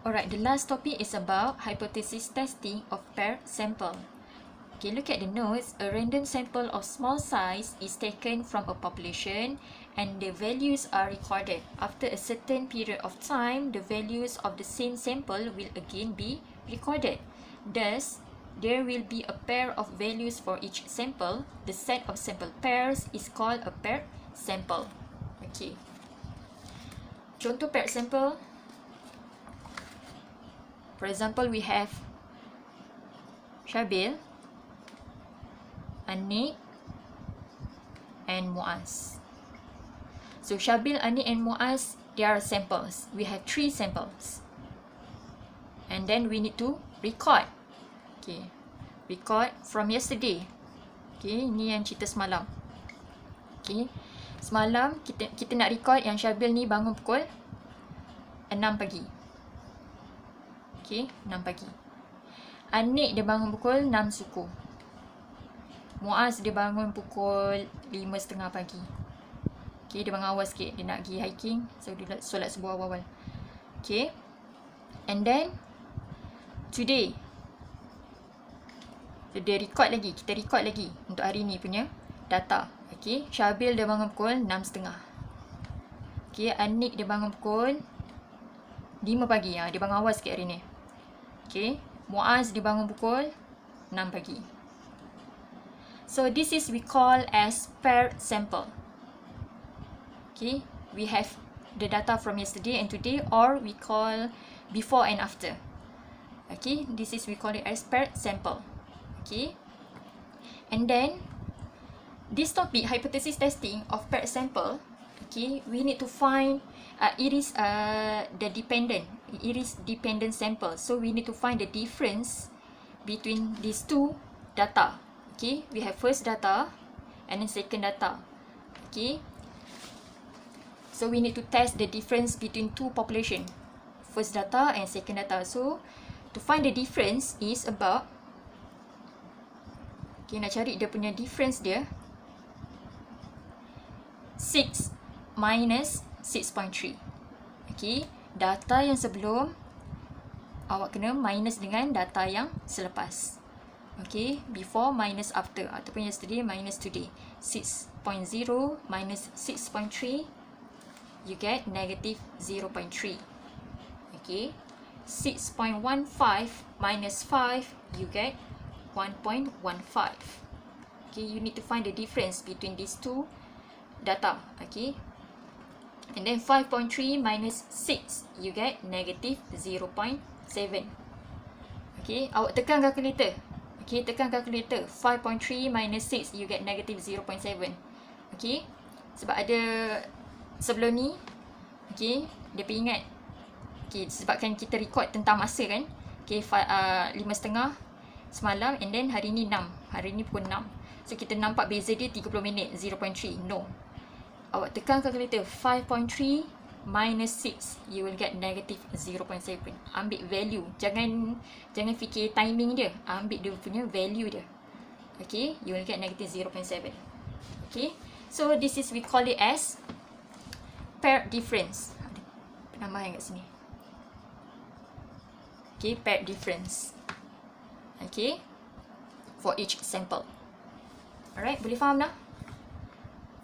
Alright, the last topic is about hypothesis testing of paired sample. Okay, look at the notes. A random sample of small size is taken from a population and the values are recorded. After a certain period of time, the values of the same sample will again be recorded. Thus, there will be a pair of values for each sample. The set of sample pairs is called a paired sample. Okay. Contoh paired sample. For example, we have Syabil, Anik, and Muaz. So Syabil, Anik, and Muaz, they are samples. We have 3 samples. And then we need to record. Okay. Record from yesterday. Okay, ni yang cerita semalam. Okay. Semalam kita nak record yang Syabil ni bangun pukul 6 pagi. Okay, 6 pagi. Anik dia bangun pukul 6 suku. Muaz dia bangun pukul 5.30 pagi. Okay, dia bangun awal sikit. Dia nak pergi hiking. So, dia solat subuh awal-awal. Okay. And then, today. So, dia record lagi. Kita record lagi untuk hari ni punya data. Okay. Syabil dia bangun pukul 6.30. Okay. Anik dia bangun pukul 5 pagi. Dia bangun awal sikit hari ni. Okay. Muaz dia bangun pukul 6 pagi. So this is we call as paired sample. Okay. We have the data from yesterday and today, or we call before and after. Okay. This is we call it as paired sample. Okay. And then this topic, hypothesis testing of paired sample. Okay. We need to find it is dependent sample. So we need to find the difference between these two data. Okay, we have first data and then second data. Okay, so we need to test the difference between two population, first data and second data. So to find the difference is about, okay, nak cari dia punya difference dia, 6 minus 6.3. Okay, data yang sebelum awak kena minus dengan data yang selepas. Okay, before minus after, ataupun yesterday minus today. 6.0 minus 6.3, you get negative 0.3. Okay, 6.15 minus 5, you get 1.15. Okay, you need to find the difference between these two data. Okay, and then 5.3 minus 6, you get negative 0.7. Okay, awak tekan calculator. Okay, tekan calculator. 5.3 minus 6, you get negative 0.7. Okay, sebab ada sebelum ni, okay, dia pergi ingat. Okay, sebabkan kita record tentang masa kan. Okay, 5.30 semalam and then hari ni 6. Hari ni pukul 6. So, kita nampak beza dia 30 minit, 0.3. No. Awak tekan calculator, 5.3 minus 6, you will get negative 0.7. Ambil value. Jangan fikir timing dia. Ambil dia punya value dia. Okay, you will get negative 0.7. Okay, so this is we call it as paired difference. Penambahan kat sini. Okay, paired difference. Okay, for each sample. Alright, boleh faham dah?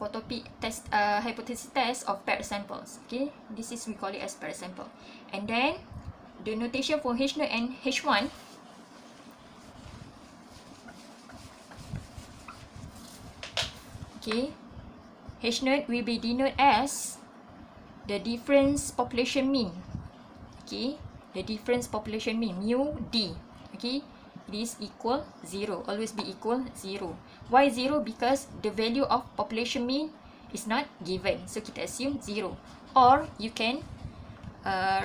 For topic test, hypothesis test of paired samples. Okay, this is we call it as paired sample. And then the notation for H0 and H1. Okay, H0 will be denoted as the difference population mean. Okay, the difference population mean, mu d. Okay, it is equal 0. Always be equal 0. Why 0? Because the value of population mean is not given. So, kita assume 0. Or, you can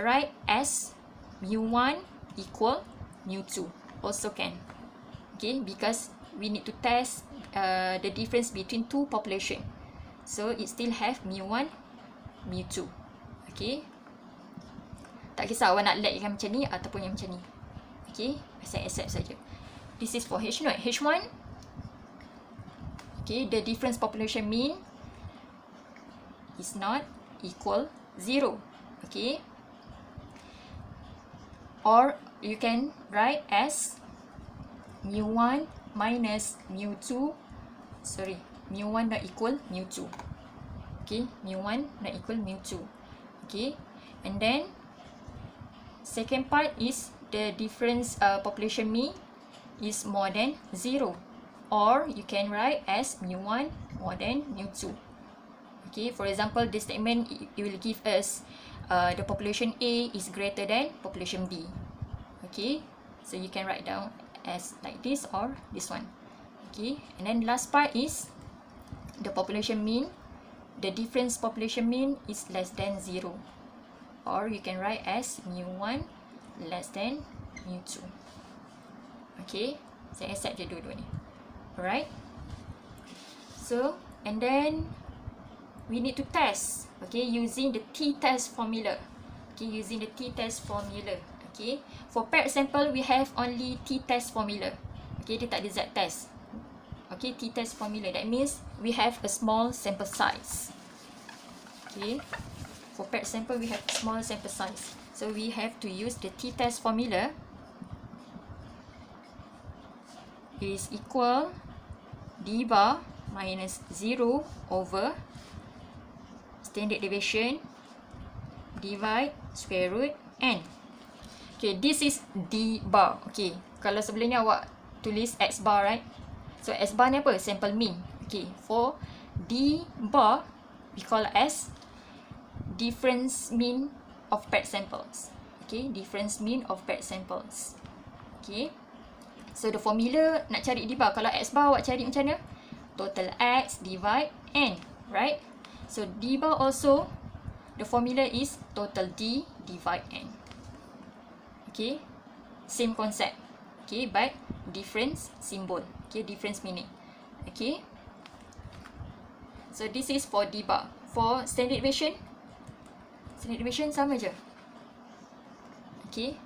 write as mu1 equal mu2. Also can. Okay, because we need to test the difference between two population. So, it still have mu1, mu2. Okay. Tak kisah awak nak let yang macam ni ataupun yang macam ni. Okay, saya accept saja. This is for H0. H1, okay, the difference population mean is not equal 0. Okay, or you can write as mu1 minus mu2, sorry, mu1 not equal mu2. Okay, mu1 not equal mu2. Okay, and then second part is the difference population mean is more than 0, or you can write as mu1 more than mu2. Okay, for example, this statement it will give us the population A is greater than population B. Okay, so you can write down as like this or this one. Okay, and then last part is the population mean. The difference population mean is less than 0, or you can write as mu1 less than mu2. Okay, saya accept je dua-dua ni. Alright, so and then we need to test, okay, using the t-test formula. Okay, using the t-test formula. Okay, for paired sample we have only t-test formula. Okay, dia tak ada z-test. Okay, t-test formula, that means we have a small sample size. Okay, for paired sample we have small sample size, so we have to use the t-test formula. Is equal d bar minus 0 over standard deviation divide square root n. Okay, this is d bar. Okay, kalau sebelum ni awak tulis x bar, right? So x bar ni apa? Sample mean. Okay, for d bar we call as difference mean of paired samples. Okay, difference mean of paired samples. Okay, so the formula nak cari d bar, kalau x bar awak cari macam mana? Total x divide n, right? So d bar also the formula is total d divide n. Okay, same concept. Okay, but difference symbol. Okay, difference meaning. Okay, so this is for d bar. For standard deviation sama je. Okay,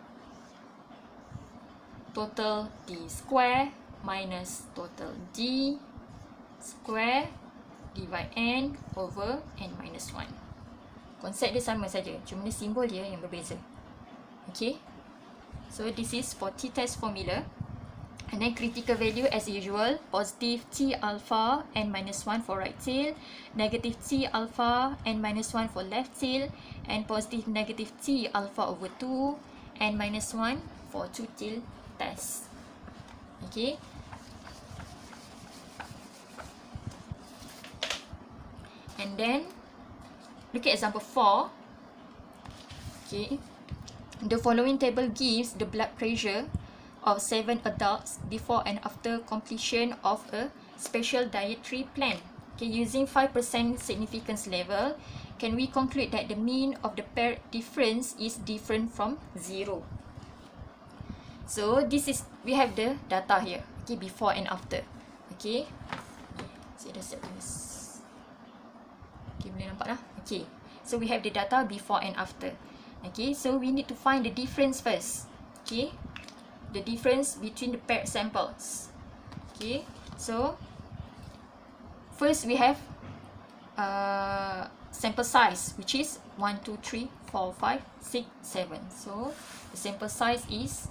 total d square minus total d square divide n over n minus 1. Konsep dia sama saja, cuma ni simbol dia yang berbeza. Okay, so this is for t-test formula. And then critical value as usual, positive t alpha n minus 1 for right tail, negative t alpha n minus 1 for left tail, and positive negative t alpha over 2 n minus 1 for two tail test. Okay, and then look at example 4. Okay, the following table gives the blood pressure of 7 adults before and after completion of a special dietary plan. Okay, using 5% significance level, can we conclude that the mean of the pair difference is different from 0? So this is, we have the data here. Okay, before and after. Okay, saya dah siap tulis. Okay, boleh nampak lah. Okay, so we have the data before and after. Okay, so we need to find the difference first. Okay, the difference between the paired samples. Okay, so first we have sample size, which is 1, 2, 3, 4, 5, 6, 7. So the sample size is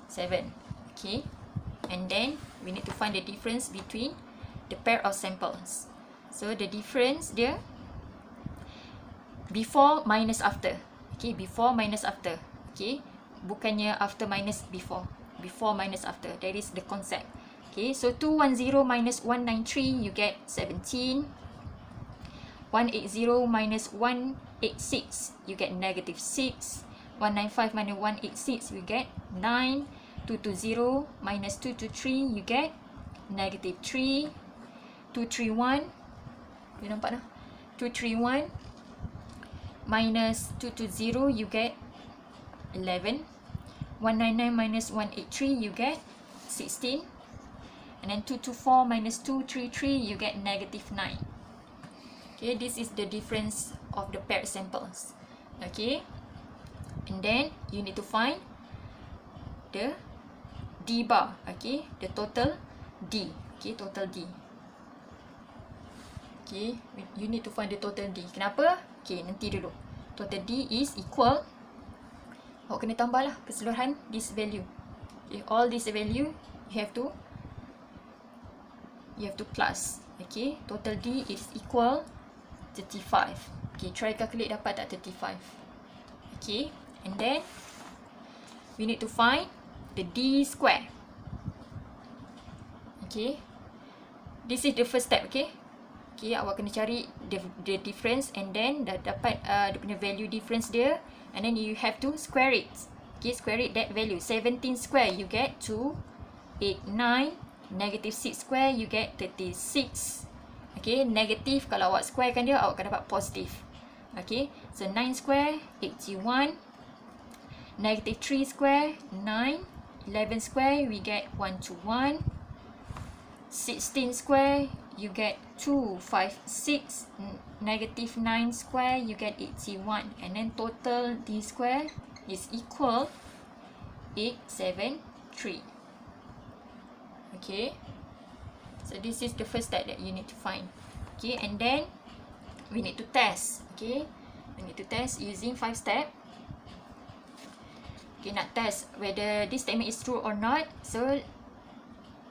7. Okay, and then we need to find the difference between the pair of samples. So the difference dia before minus after. Okay, before minus after. Okay, bukannya after minus before. Before minus after. That is the concept. Okay, so 210 minus 193, you get 17. 180 minus 186, you get negative 6. 195 minus 186, you get 9. 220 minus 223, you get negative 3. 231, you nampak dah? 231 minus 220, you get 11. 199 minus 183, you get 16. And then 224 minus 233, you get negative 9. Okay, this is the difference of the paired samples. Okay, and then you need to find the D bar. Okay, the total D. Okay, total D. Okay, you need to find the total D. Kenapa? Okay, nanti dulu. Total D is equal, awak kena tambah lah keseluruhan this value. Okay, all this value you have to plus. Okay, total D is equal 35. Okay, try calculate dapat tak 35. Okay, and then we need to find the D square. Okay, this is the first step. Okay, awak kena cari the difference, and then dah dapat dia punya value difference dia, and then you have to square it. Okay, square it that value. 17 square you get 289. Negative 6 square you get 36. Okay, negative kalau awak squarekan dia, awak akan dapat positif. Okay, so 9 square 81. Negative 3 square 9. 11 square we get 121. 16 square you get 256. Negative 9 square you get 81. And then total D square is equal 873. Okay, so this is the first step that you need to find. Okay, and then we need to test. Okay, we need to test using 5 step. Okay, nak test whether this statement is true or not. So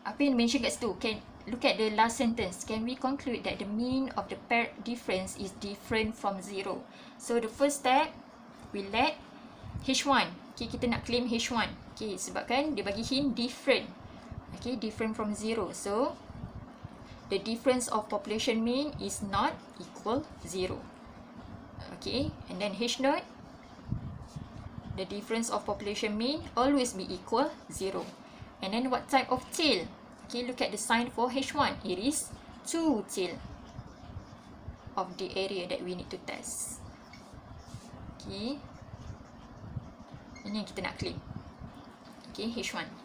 apa yang mention kat situ, can look at the last sentence. Can we conclude that the mean of the pair difference is different from 0? So the first step, we let H1. Okay, kita nak claim H1. Okay, sebabkan dia bagi hint different. Okay, different from 0. So the difference of population mean is not equal 0. Okay, and then H note, the difference of population mean always be equal 0. And then what type of tail? Okay, look at the sign for H1. It is 2 tail of the area that we need to test. Okay, ini yang kita nak claim. Okay, H1.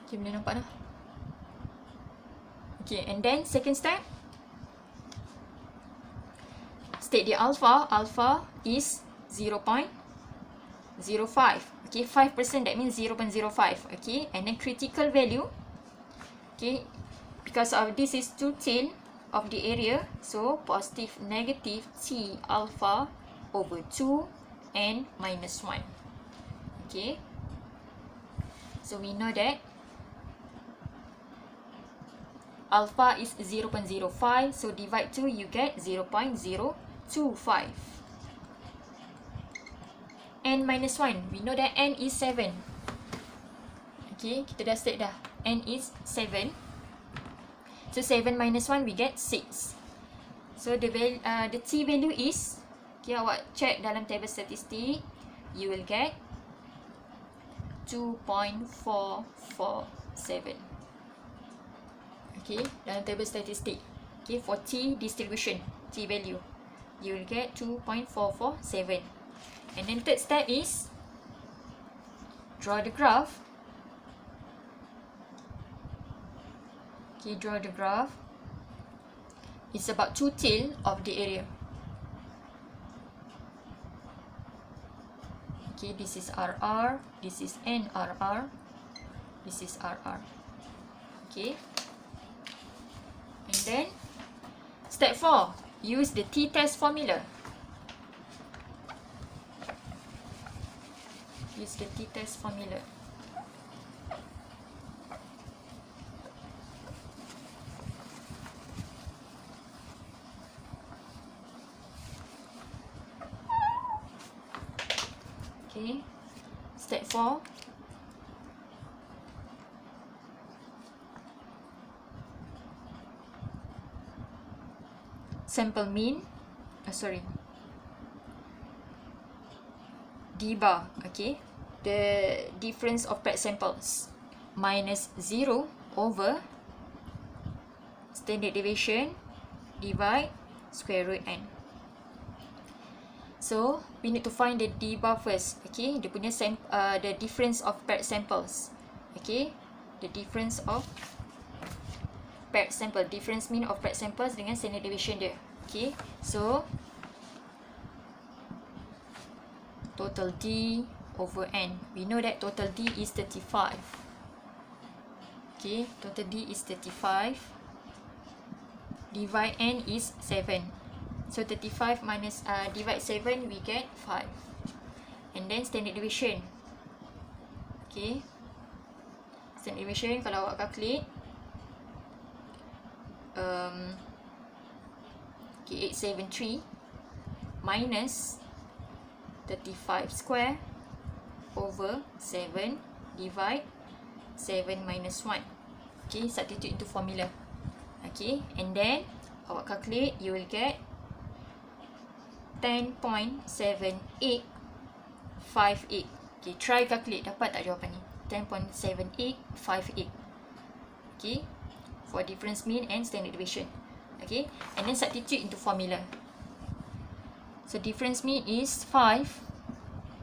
Okay, boleh nampak dah. Okay, and then second step, state the alpha. Alpha is 0.05. Okay, 5%, that means 0.05. Okay, and then critical value. Okay, because of this is 2 tail of the area, so positive negative T alpha over 2 and minus 1. Okay, so we know that alpha is 0.05, so divide 2, you get 0.025. N minus 1, we know that N is 7. Okay, kita dah state dah. N is 7. So 7 minus 1, we get 6. So the T value is, okay, awak check dalam table statistik, you will get 2.447. Okay, dalam table statistik. Okay, for T distribution, T value, you will get 2.447. And then third step is draw the graph. Okay, draw the graph. It's about 2 tail of the area. Okay, this is RR, this is NRR, this is RR. Okay. And then step 4, use the t-test formula. Use the t-test formula. Okay, step 4. Sample mean, D bar, okay, the difference of paired samples, minus 0 over standard deviation divide square root n. So we need to find the D bar first. Okay, dia punya the difference of paired samples. Okay, the difference of paired sample, difference mean of paired samples dengan standard deviation dia. Okay, so total D over N. We know that total D is 35. Okay, total D is 35. Divide N is 7. So 35 minus divide 7, we get 5. and then standard deviation. Okay, standard deviation kalau awak calculate, okay, 873 minus 35 square over 7 divide 7 minus 1. Okay, substitute into formula. Okay, and then awak calculate, you will get 10.7858. Okay, try calculate, dapat tak jawapan ni? 10.7858. Okay, for difference mean and standard deviation. Okay, and then substitute into formula. So difference mean is 5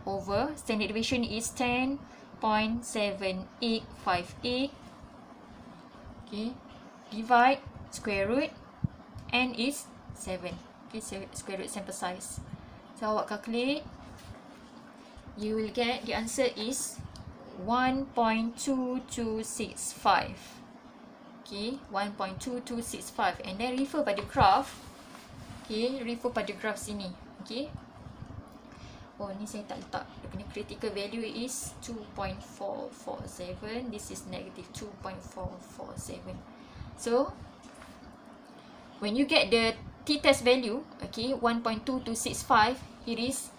over standard deviation is 10.7858. Okay, divide square root, n is 7. Okay, square root sample size. So awak calculate, you will get the answer is 1.2265. Okay, 1.2265, and then refer pada graph. Okay, refer pada graph sini. Okay, oh ni saya tak letak, dia punya critical value is 2.447, this is negative 2.447. So when you get the t-test value, okay, 1.2265, it is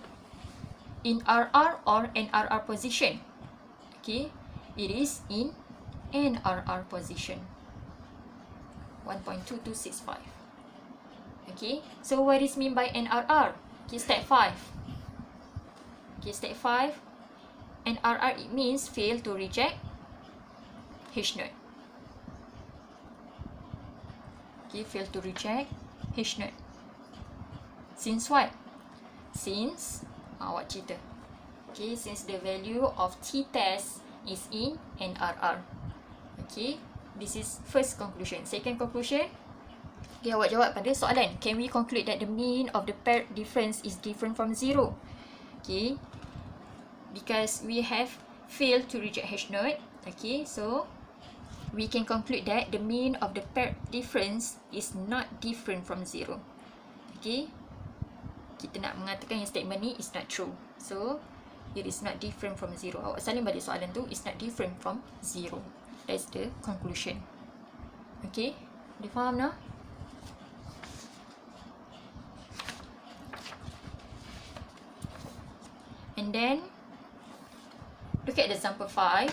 in RR or NRR position. Okay, it is in NRR position, 1.2265. Okay, so what is mean by NRR? Okay, step 5. Okay, step 5, NRR, it means fail to reject H-note. Okay, fail to reject H-note. Since what? Since awak cerita. Okay, since the value of t-test is in NRR. Okay, this is first conclusion. Second conclusion, okay, awak jawab pada soalan. Can we conclude that the mean of the pair difference is different from 0? Okay, because we have failed to reject H-note. Okay, so we can conclude that the mean of the pair difference is not different from 0. Okay, kita nak mengatakan yang statement ni is not true. So it is not different from 0. Awak salin balik soalan tu, is not different from 0. That's the conclusion. Okay, boleh faham nah? And then look at example 5.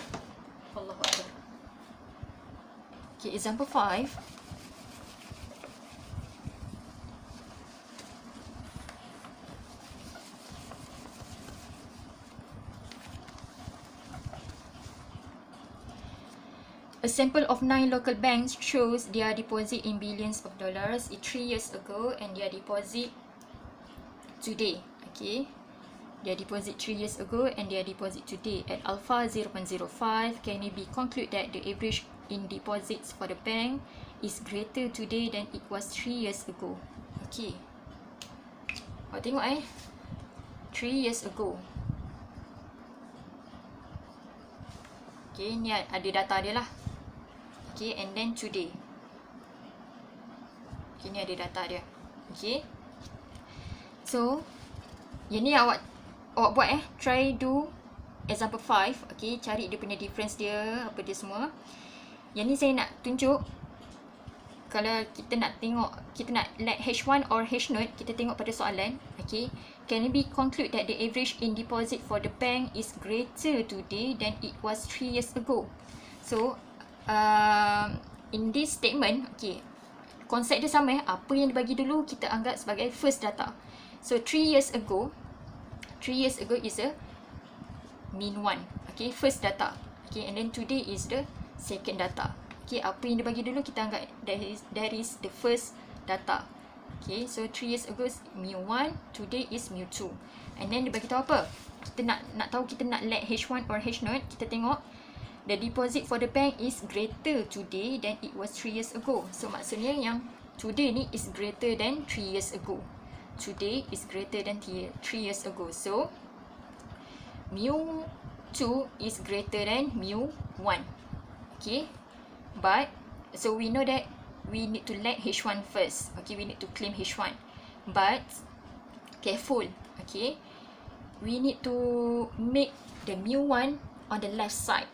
Allahu Akbar. Okay, example 5. A sample of 9 local banks shows their deposit in billions of dollars 3 years ago and their deposit today. Okay, their deposit 3 years ago and their deposit today at alpha 0.05. Can it be concluded that the average in deposits for the bank is greater today than it was 3 years ago? Okay, awak tengok 3 years ago. Okay, ni ada data dia lah. Okay, and then today. Okay, ni ada data dia. Okay, so yang ni awak buat try do example 5. Okay, cari dia punya difference dia, apa dia semua. Yang ni saya nak tunjuk, kalau kita nak tengok, kita nak let H1 or H-note, kita tengok pada soalan. Okay, can it be conclude that the average in deposit for the bank is greater today than it was 3 years ago? So in this statement, okay, konsep dia sama. Apa yang dibagi dulu kita anggap sebagai first data. So 3 years ago is a mean one. Okay, first data. Okay, and then today is the second data. Okay, apa yang dibagi dulu kita anggap that is the first data. Okay, so 3 years ago is mu1, today is mu2. And then dia bagi tahu apa? Kita nak tahu, kita nak let H1 or H-note, kita tengok the deposit for the bank is greater today than it was 3 years ago. So maksudnya yang today ni is greater than 3 years ago. Today is greater than 3 years ago. So mu2 is greater than mu1. Okay, but so we know that we need to let H1 first. Okay, we need to claim H1, but careful. Okay, we need to make the mu1 on the left side.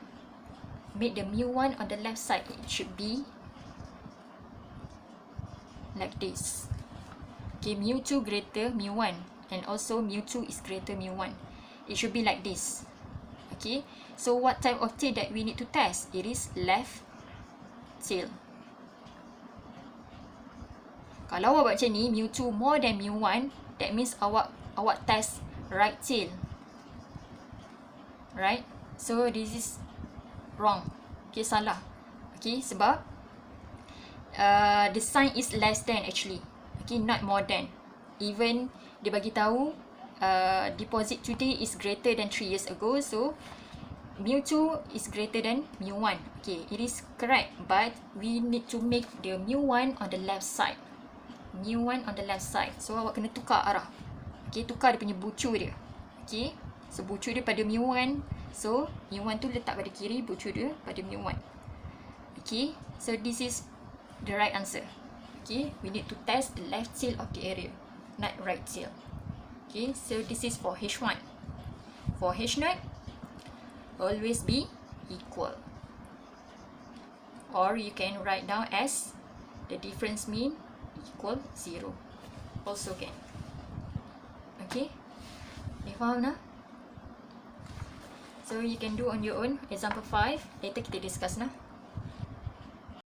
Make the mu1 on the left side. It should be like this. Okay, mu2 greater mu1 and also mu2 is greater mu1. It should be like this. Okay, so what type of tail that we need to test? It is left tail. Kalau awak buat macam ni, mu2 more than mu1, that means awak test right tail. Right? So this is wrong. Okay, salah. Okay, sebab the sign is less than actually. Okay, not more than. Even dia bagi tahu deposit today is greater than 3 years ago, so mu2 is greater than mu1. Okay, it is correct, but we need to make the mu1 on the left side. mu1 on the left side. So awak kena tukar arah. Okay, tukar dia punya bucu dia. Okay, so bucu dia pada mu1. So mu1 tu letak pada kiri, bucu dia pada mu1. Okay, so this is the right answer. Okay, we need to test the left tail of the area, not right tail. Okay, so this is for H1. For H0, always be equal. Or you can write down as the difference mean equal 0. Also can. Okay, you faham nah? So you can do on your own. Example 5, later kita discuss nah.